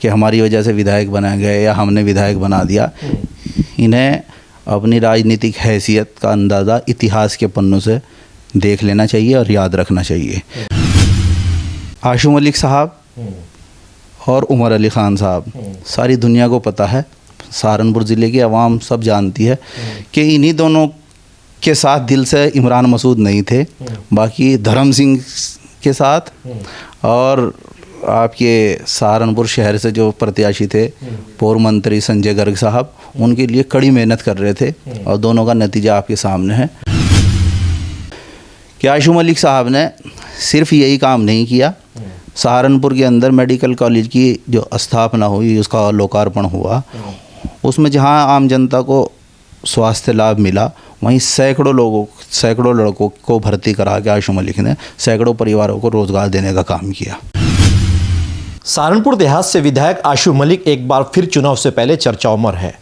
कि हमारी वजह से विधायक बनाए गए या हमने विधायक बना दिया। इन्हें अपनी राजनीतिक हैसियत का अंदाज़ा इतिहास के पन्नों से देख लेना चाहिए और याद रखना चाहिए। आशू मलिक साहब और उमर अली ख़ान साहब, सारी दुनिया को पता है, सहारनपुर ज़िले की आवाम सब जानती है कि इन्हीं दोनों के साथ दिल से इमरान मसूद नहीं थे, बाकी धर्म सिंह के साथ और आपके सहारनपुर शहर से जो प्रत्याशी थे पूर्व मंत्री संजय गर्ग साहब, उनके लिए कड़ी मेहनत कर रहे थे और दोनों का नतीजा आपके सामने है कि आशू मलिक साहब ने सिर्फ यही काम नहीं किया। सहारनपुर के अंदर मेडिकल कॉलेज की जो स्थापना हुई, उसका लोकार्पण हुआ, उसमें जहां आम जनता को स्वास्थ्य लाभ मिला, वहीं सैकड़ों लड़कों को भर्ती करा के आशू मलिक ने सैकड़ों परिवारों को रोज़गार देने का काम किया। सहारनपुर देहात से विधायक आशू मलिक एक बार फिर चुनाव से पहले चर्चाओं में है।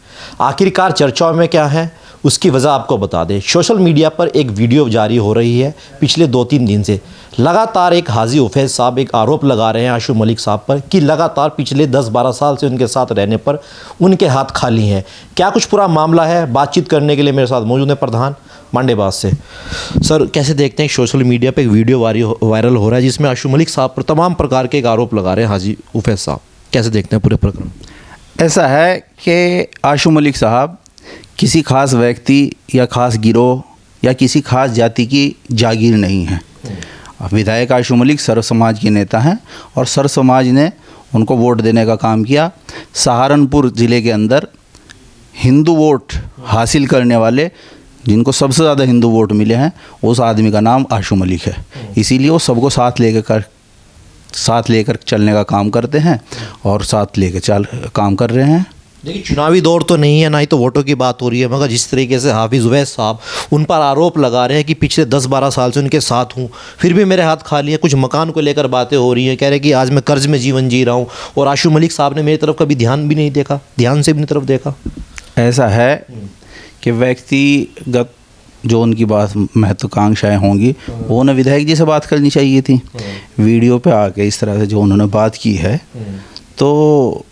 आखिरकार चर्चाओं में क्या है, उसकी वजह आपको बता दें। सोशल मीडिया पर एक वीडियो जारी हो रही है पिछले 2-3 दिन से। लगातार एक हाजी उफैज साहब एक आरोप लगा रहे हैं आशू मलिक साहब पर कि लगातार पिछले 10-12 साल से उनके साथ रहने पर उनके हाथ खाली हैं। क्या कुछ पूरा मामला है, बातचीत करने के लिए मेरे साथ मौजूद है प्रधान मांडेबाज से। सर, कैसे देखते हैं सोशल मीडिया पर एक वीडियो वायरल हो रहा है जिसमें आशू मलिक साहब पर तमाम प्रकार के एक आरोप लगा रहे हैं हाजी उफैज साहब, कैसे देखते हैं पूरे प्रकरण? ऐसा है कि आशू मलिक साहब किसी खास व्यक्ति या खास गिरोह या किसी खास जाति की जागीर नहीं है। विधायक आशू मलिक सर्व समाज के नेता हैं और सर्व समाज ने उनको वोट देने का काम किया। सहारनपुर ज़िले के अंदर हिंदू वोट हासिल करने वाले, जिनको सबसे ज़्यादा हिंदू वोट मिले हैं, उस आदमी का नाम आशू मलिक है। इसीलिए वो सबको साथ लेकर चलने का काम करते हैं और साथ लेकर काम कर रहे हैं। देखिए, चुनावी दौर तो नहीं है, ना ही तो वोटों की बात हो रही है, मगर जिस तरीके से हाफिज़ उवैस साहब उन पर आरोप लगा रहे हैं कि पिछले 10-12 साल से उनके साथ हूँ, फिर भी मेरे हाथ खाली है। कुछ मकान को लेकर बातें हो रही हैं, कह रहे हैं कि आज मैं कर्ज में जीवन जी रहा हूँ, और आशू मलिक साहब ने मेरी तरफ कभी ध्यान से भी नहीं तरफ देखा। ऐसा है कि व्यक्तिगत जो उनकी बात महत्वाकांक्षाएँ होंगी, वो उन्हें विधायक जी से बात करनी चाहिए थी। वीडियो पे आके इस तरह से जो उन्होंने बात की है, तो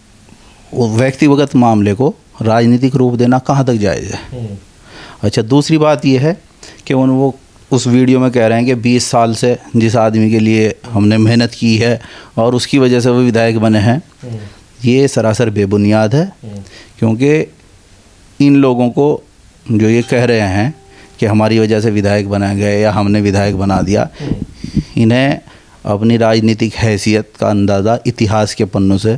वो व्यक्तिगत मामले को राजनीतिक रूप देना कहाँ तक जायज़ है। अच्छा, दूसरी बात ये है कि वो उस वीडियो में कह रहे हैं कि 20 साल से जिस आदमी के लिए हमने मेहनत की है और उसकी वजह से वो विधायक बने हैं, ये सरासर बेबुनियाद है। क्योंकि इन लोगों को जो ये कह रहे हैं कि हमारी वजह से विधायक बनाए गए या हमने विधायक बना दिया, इन्हें अपनी राजनीतिक हैसियत का अंदाज़ा इतिहास के पन्नों से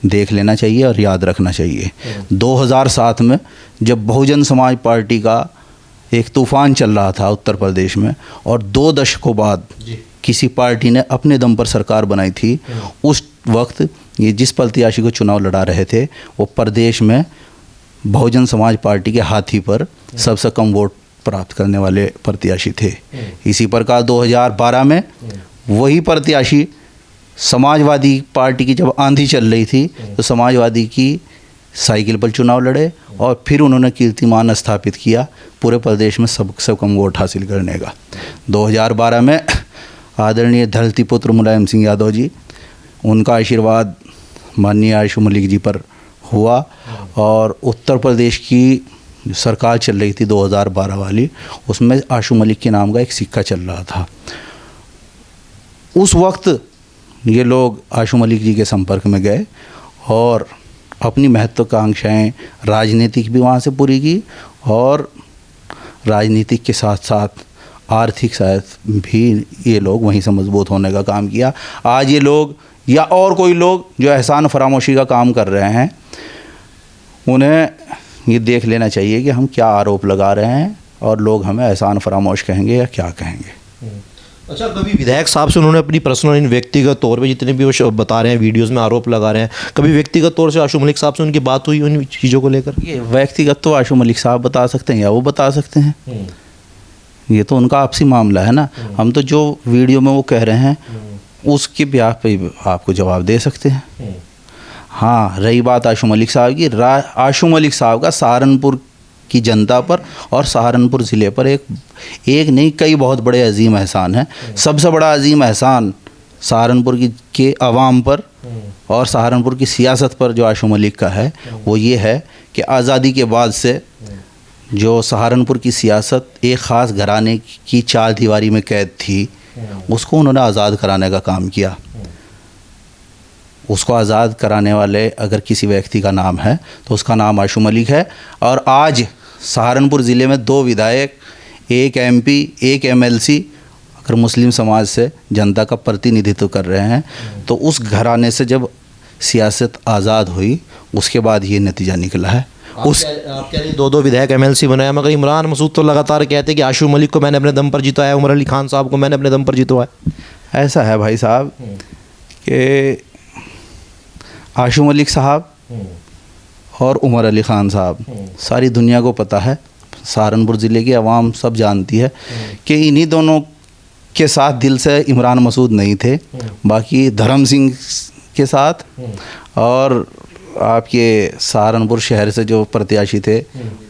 देख लेना चाहिए और याद रखना चाहिए। 2007 में जब बहुजन समाज पार्टी का एक तूफ़ान चल रहा था उत्तर प्रदेश में, और 2 दशकों बाद किसी पार्टी ने अपने दम पर सरकार बनाई थी, उस वक्त ये जिस प्रत्याशी को चुनाव लड़ा रहे थे, वो प्रदेश में बहुजन समाज पार्टी के हाथी पर सबसे कम वोट प्राप्त करने वाले प्रत्याशी थे। इसी प्रकार 2012 में वही प्रत्याशी समाजवादी पार्टी की जब आंधी चल रही थी, तो समाजवादी की साइकिल पर चुनाव लड़े और फिर उन्होंने कीर्तिमान स्थापित किया पूरे प्रदेश में सबसे कम वोट हासिल करने का। 2012 में आदरणीय धरती पुत्र मुलायम सिंह यादव जी, उनका आशीर्वाद माननीय आशू मलिक जी पर हुआ और उत्तर प्रदेश की सरकार चल रही थी 2012 वाली, उसमें आशू मलिक के नाम का एक सिक्का चल रहा था। उस वक्त ये लोग आशू मलिक जी के संपर्क में गए और अपनी महत्वाकांक्षाएं राजनीतिक भी वहाँ से पूरी की और राजनीतिक के साथ साथ आर्थिक सहायता भी ये लोग वहीं से मजबूत होने का काम किया। आज ये लोग या और कोई लोग जो एहसान फरामोशी का काम कर रहे हैं, उन्हें ये देख लेना चाहिए कि हम क्या आरोप लगा रहे हैं और लोग हमें एहसान फरामोश कहेंगे या क्या कहेंगे। अच्छा, कभी विधायक साहब से उन्होंने अपनी पर्सनल इन व्यक्तिगत तौर पे जितने भी वो बता रहे हैं, वीडियोस में आरोप लगा रहे हैं, कभी व्यक्तिगत तौर से आशू मलिक साहब से उनकी बात हुई उन चीज़ों को लेकर? ये व्यक्तिगत तो आशू मलिक साहब बता सकते हैं या वो बता सकते हैं, ये तो उनका आपसी मामला है ना। हम तो जो वीडियो में वो कह रहे हैं उसके ब्याह पे आपको जवाब दे सकते हैं। हाँ, रही बात आशू मलिक साहब की, आशू मलिक साहब का सहारनपुर की जनता पर और सहारनपुर ज़िले पर एक नहीं कई बहुत बड़े अजीम एहसान है। सबसे बड़ा अजीम एहसान सहारनपुर की के अवाम पर और सहारनपुर की सियासत पर जो आशू मलिक का है वो ये है कि आज़ादी के बाद से जो सहारनपुर की सियासत एक ख़ास घराने की चार दीवारी में कैद थी, उसको उन्होंने आज़ाद कराने का काम किया। उसको आज़ाद कराने वाले अगर किसी व्यक्ति का नाम है तो उसका नाम आशू मलिक है। और आज सहारनपुर ज़िले में 2 विधायक, 1 MP, 1 MLC अगर मुस्लिम समाज से जनता का प्रतिनिधित्व कर रहे हैं, तो उस घराने से जब सियासत आज़ाद हुई उसके बाद ये नतीजा निकला है। आप कह रहे 2 विधायक MLC बनाया, मगर इमरान मसूद तो लगातार कहते हैं कि आशू मलिक को मैंने अपने दम पर जितवाया, उमर अली खान साहब को मैंने अपने दम पर जितवाया। ऐसा है भाई साहब कि आशू मलिक साहब और उमर अली ख़ान साहब सारी दुनिया को पता है, सहारनपुर ज़िले की आवाम सब जानती है कि इन्हीं दोनों के साथ दिल से इमरान मसूद नहीं थे, बाकी धर्म सिंह के साथ और आपके सहारनपुर शहर से जो प्रत्याशी थे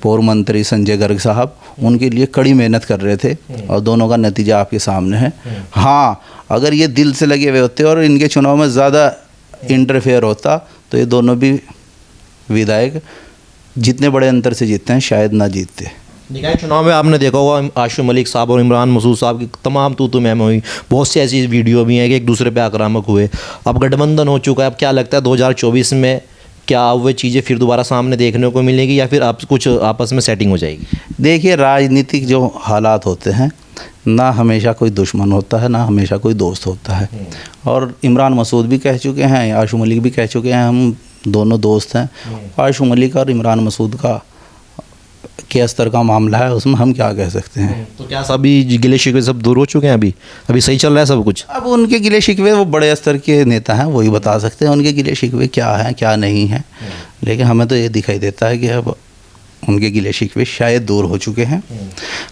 पूर्व मंत्री संजय गर्ग साहब, उनके लिए कड़ी मेहनत कर रहे थे और दोनों का नतीजा आपके सामने है। हाँ, अगर ये दिल से लगे हुए होते और इनके चुनाव में ज़्यादा इंटरफेयर होता तो ये दोनों भी विधायक जितने बड़े अंतर से जीतते हैं शायद ना जीतते। निकाय चुनाव में आपने देखा होगा आशू मलिक साहब और इमरान मसूद साहब की तमाम तू मैम हुई, बहुत सी ऐसी वीडियो भी हैं कि एक दूसरे पे आक्रामक हुए। अब गठबंधन हो चुका है, अब क्या लगता है 2024 में क्या वो चीज़ें फिर दोबारा सामने देखने को मिलेगी या फिर आप कुछ आपस में सेटिंग हो जाएगी? देखिए, राजनीतिक जो हालात होते हैं ना हमेशा कोई दुश्मन होता है ना हमेशा कोई दोस्त होता है। और इमरान मसूद भी कह चुके हैं, आशू मलिक भी कह चुके हैं, हम दोनों दोस्त हैं। आशू मलिक और इमरान मसूद का के स्तर का मामला है, उसमें हम क्या कह सकते हैं। तो क्या सभी गिले शिकवे सब दूर हो चुके हैं? अभी सही चल रहा है सब कुछ? अब उनके गिले शिकवे वो बड़े स्तर के नेता हैं, वही बता सकते हैं उनके गिले शिकवे क्या हैं क्या नहीं हैं। लेकिन हमें तो ये दिखाई देता है कि अब उनके गिले शिकवे शायद दूर हो चुके हैं।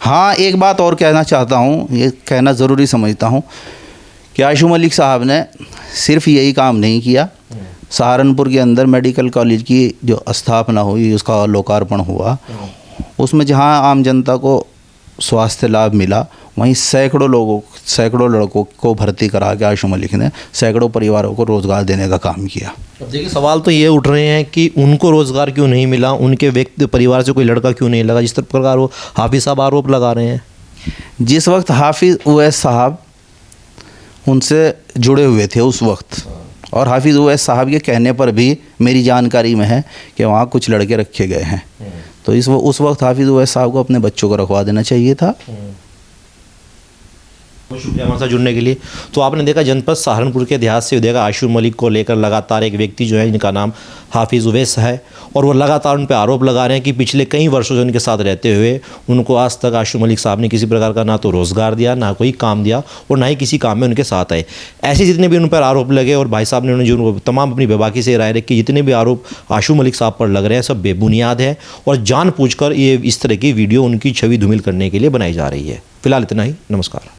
हाँ, एक बात और कहना चाहता हूँ, ये कहना ज़रूरी समझता हूँ कि आशू मलिक साहब ने सिर्फ यही काम नहीं किया। सहारनपुर के अंदर मेडिकल कॉलेज की जो स्थापना हुई, उसका लोकार्पण हुआ, उसमें जहाँ आम जनता को स्वास्थ्य लाभ मिला, वहीं सैकड़ों लड़कों को भर्ती करा के आशू मलिक ने सैकड़ों परिवारों को रोज़गार देने का काम किया। अब देखिए, सवाल तो ये उठ रहे हैं कि उनको रोज़गार क्यों नहीं मिला, उनके व्यक्ति परिवार से कोई लड़का क्यों नहीं लगा, जिस प्रकार वो हाफिज़ साहब आरोप लगा रहे हैं। जिस वक्त हाफिज़ उवैस साहब उनसे जुड़े हुए थे उस वक्त, और हाफिज़ उवैस साहब के कहने पर भी मेरी जानकारी में है कि वहाँ कुछ लड़के रखे गए हैं, तो उस वक्त हाफिज़ उवैस साहब को अपने बच्चों को रखवा देना चाहिए था। बहुत शुक्रिया हमारे साथ जुड़ने के लिए। तो आपने देखा जनपद सहारनपुर के इतिहास से देखा आशू मलिक को लेकर लगातार एक व्यक्ति जो है जिनका नाम हाफिज़ उवैस है, और वो लगातार उन पर आरोप लगा रहे हैं कि पिछले कई वर्षों से उनके साथ रहते हुए उनको आज तक आशू मलिक साहब ने किसी प्रकार का ना तो रोज़गार दिया, ना कोई काम दिया, और ना ही किसी काम में उनके साथ आए। ऐसे जितने भी उन पर आरोप लगे, और भाई साहब ने जो तमाम अपनी बेबाकी से राय रखी, जितने भी आरोप आशू मलिक साहब पर लग रहे हैं सब बेबुनियाद है और जानबूझकर ये इस तरह की वीडियो उनकी छवि धूमिल करने के लिए बनाई जा रही है। फिलहाल इतना ही, नमस्कार।